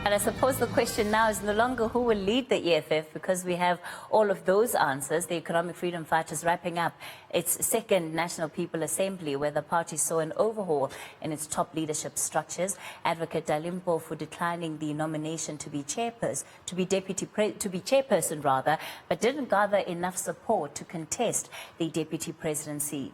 And I suppose the question now is no longer who will lead the EFF, because we have all of those answers. The Economic Freedom Fighters wrapping up its second National People Assembly, where the party saw an overhaul in its top leadership structures. Advocate Dali Mpofu declining the nomination to be chairperson, to be chairperson rather, but didn't gather enough support to contest the deputy presidency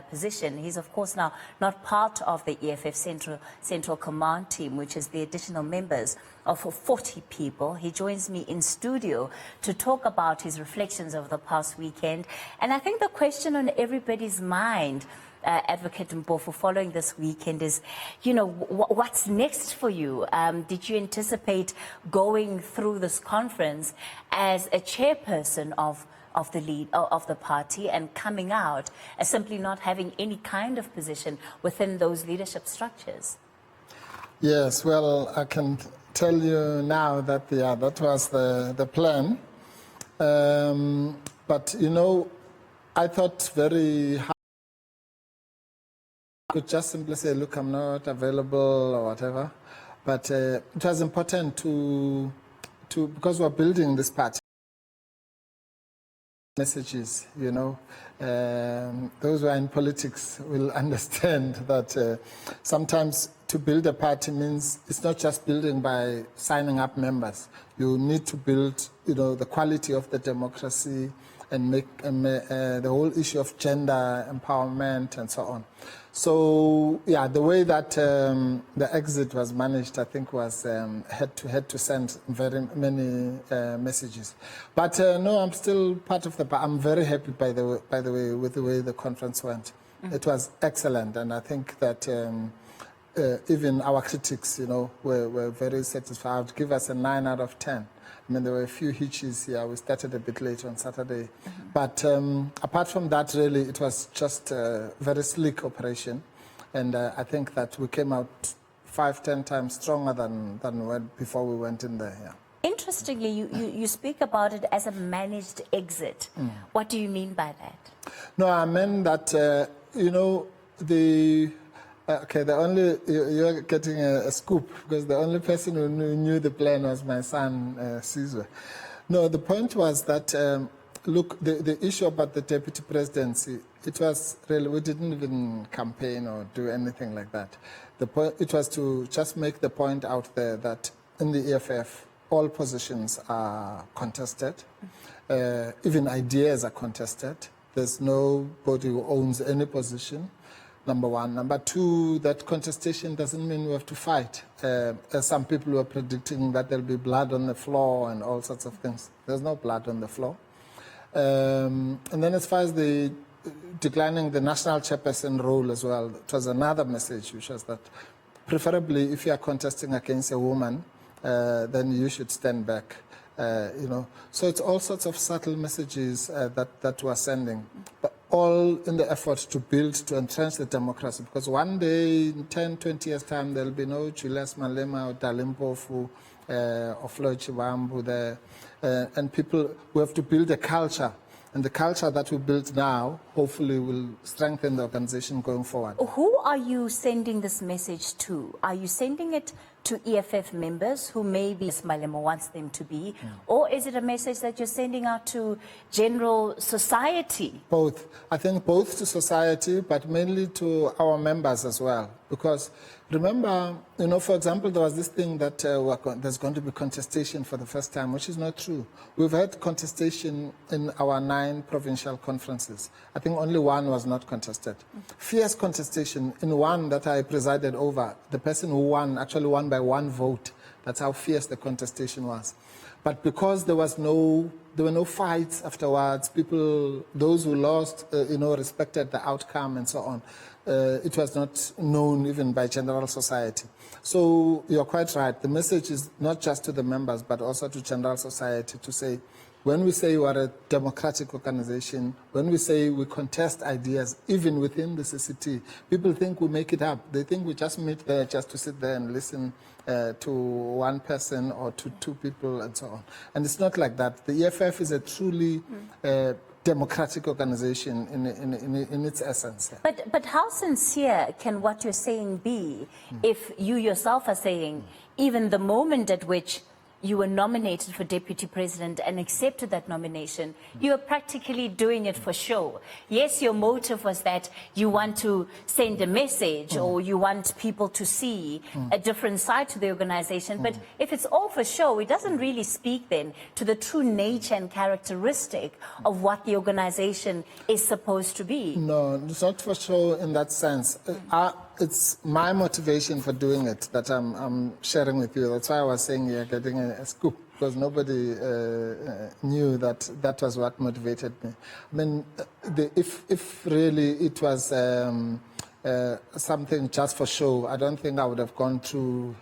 position. He's of course now not part of the EFF Central Command team, which is the additional members of 40 people. He joins me in studio to talk about his reflections of the past weekend. And I think the question on everybody's mind, Advocate Mpofu, following this weekend is, you know, what's next for you? Did you anticipate going through this conference as a chairperson of the party and coming out as simply not having any kind of position within those leadership structures? Yes, well, I can tell you now that that was the plan. But, you know, I thought very hard. I could just simply say, look, I'm not available or whatever. But it was important to because we're building this party. Messages, you know, those who are in politics will understand that sometimes to build a party means it's not just building by signing up members. You need to build, you know, the quality of the democracy and make the whole issue of gender empowerment and so on. So, yeah, the way that the exit was managed, I think, was had to send very many messages. But no, I'm still part of I'm very happy, by the way, with the way the conference went. Mm-hmm. It was excellent, and I think that even our critics, you know, were very satisfied. I would give us a 9 out of 10. I mean, there were a few hitches here. We started a bit late on Saturday. Mm-hmm. But apart from that, really, it was just a very sleek operation. And I think that we came out 5-10 times stronger than before we went in there. Yeah. Interestingly, you speak about it as a managed exit. Mm. What do you mean by that? No, I mean that, you know, okay, you're getting a scoop, because the only person who knew the plan was my son, Sizwe. No, the point was that, look, the issue about the deputy presidency, it was really, we didn't even campaign or do anything like that. It was to just make the point out there that in the EFF, all positions are contested, even ideas are contested. There's nobody who owns any position. Number one. Number two, that contestation doesn't mean we have to fight. Some people were predicting that there'll be blood on the floor and all sorts of things. There's no blood on the floor. And then as far as the declining the national chairperson role as well, it was another message, which was that preferably if you are contesting against a woman, then you should stand back. You know, so it's all sorts of subtle messages that we're sending, but all in the effort to entrench the democracy, because one day, in 10, 20 years' time, there'll be no Julius Malema or Dali Mpofu or Floyd Shivambu there, and people, we have to build a culture. And the culture that we build now, hopefully, will strengthen the organization going forward. Who are you sending this message to? Are you sending it to EFF members who maybe Malema wants them to be? Yeah. Or is it a message that you're sending out to general society? Both. I think both to society, but mainly to our members as well. Because remember, you know, for example, there was this thing that there's going to be contestation for the first time, which is not true. We've had contestation in our 9 provincial conferences. I think only one was not contested. Fierce contestation in one that I presided over. The person who won actually won by 1 vote. That's how fierce the contestation was. But because there were no fights afterwards, those who lost, you know, respected the outcome and so on. It was not known even by general society. So you're quite right. The message is not just to the members, but also to general society to say, when we say we are a democratic organization, when we say we contest ideas, even within the CCT, people think we make it up. They think we just meet there just to sit there and listen to one person or to 2 people and so on. And it's not like that. The EFF is a truly democratic organization in its essence. But how sincere can what you're saying be if you yourself are saying even the moment at which you were nominated for deputy president and accepted that nomination, you are practically doing it for show. Yes, your motive was that you want to send a message or you want people to see a different side to the organization. But if it's all for show, it doesn't really speak then to the true nature and characteristic of what the organization is supposed to be. No, it's not for show in that sense. It's my motivation for doing it that I'm sharing with you. That's why I was saying you're getting a scoop, because nobody knew that that was what motivated me. I mean, if really it was something just for show, I don't think I would have gone through,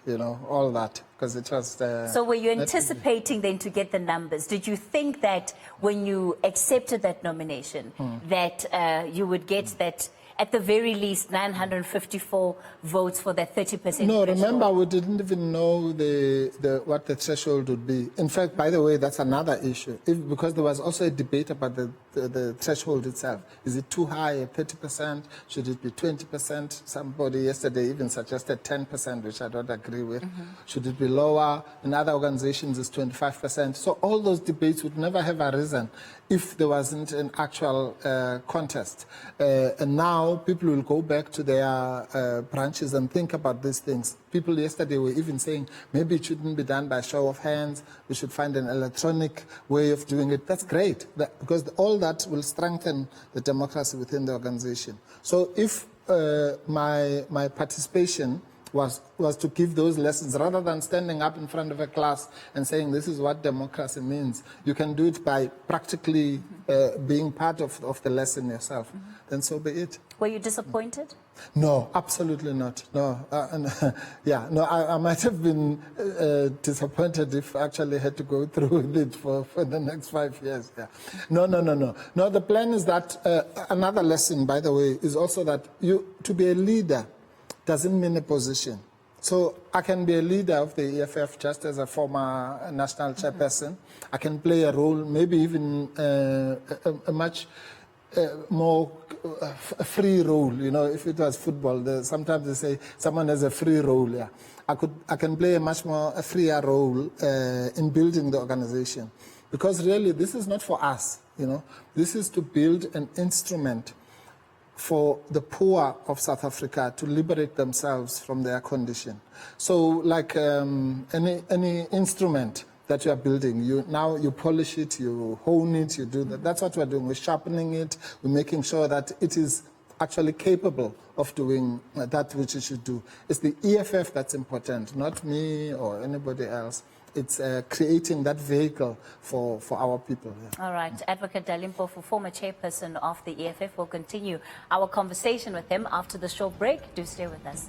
all that, because it was... So were you anticipating then to get the numbers? Did you think that when you accepted that nomination, that you would get that, at the very least, 954 votes for that 30%? No, remember, we didn't even know what the threshold would be. In fact, by the way, that's another issue. Because there was also a debate about the threshold itself. Is it too high at 30%? Should it be 20%? Somebody yesterday even suggested 10%, which I don't agree with. Should it be lower? In other organizations, it's 25%. So all those debates would never have arisen if there wasn't an actual contest. And now people will go back to their branches and think about these things. People yesterday were even saying maybe it shouldn't be done by show of hands. We should find an electronic way of doing it. That's great, because all that will strengthen the democracy within the organization. So if my participation was to give those lessons, rather than standing up in front of a class and saying this is what democracy means, you can do it by practically being part of the lesson yourself. Then so be it. Were you disappointed? No, absolutely not. No, I might have been disappointed if I actually had to go through with it for the next 5 years. Yeah. No. No, the plan is that, another lesson, by the way, is also that to be a leader doesn't mean a position. So I can be a leader of the EFF just as a former national chairperson. I can play a role, maybe even a much more free role. If it was football, sometimes they say someone has a free role. Yeah, I can play a much more freer role in building the organization, because really this is not for us. This is to build an instrument for the poor of South Africa to liberate themselves from their condition. So, like any instrument that you are building, you polish it, you hone it, you do that. That's what we're doing. We're sharpening it. We're making sure that it is actually capable of doing that which it should do. It's the EFF that's important, not me or anybody else. It's creating that vehicle for our people. Yeah. All right. Advocate Dali Mpofu, former chairperson of the EFF, will continue our conversation with him after the short break. Do stay with us.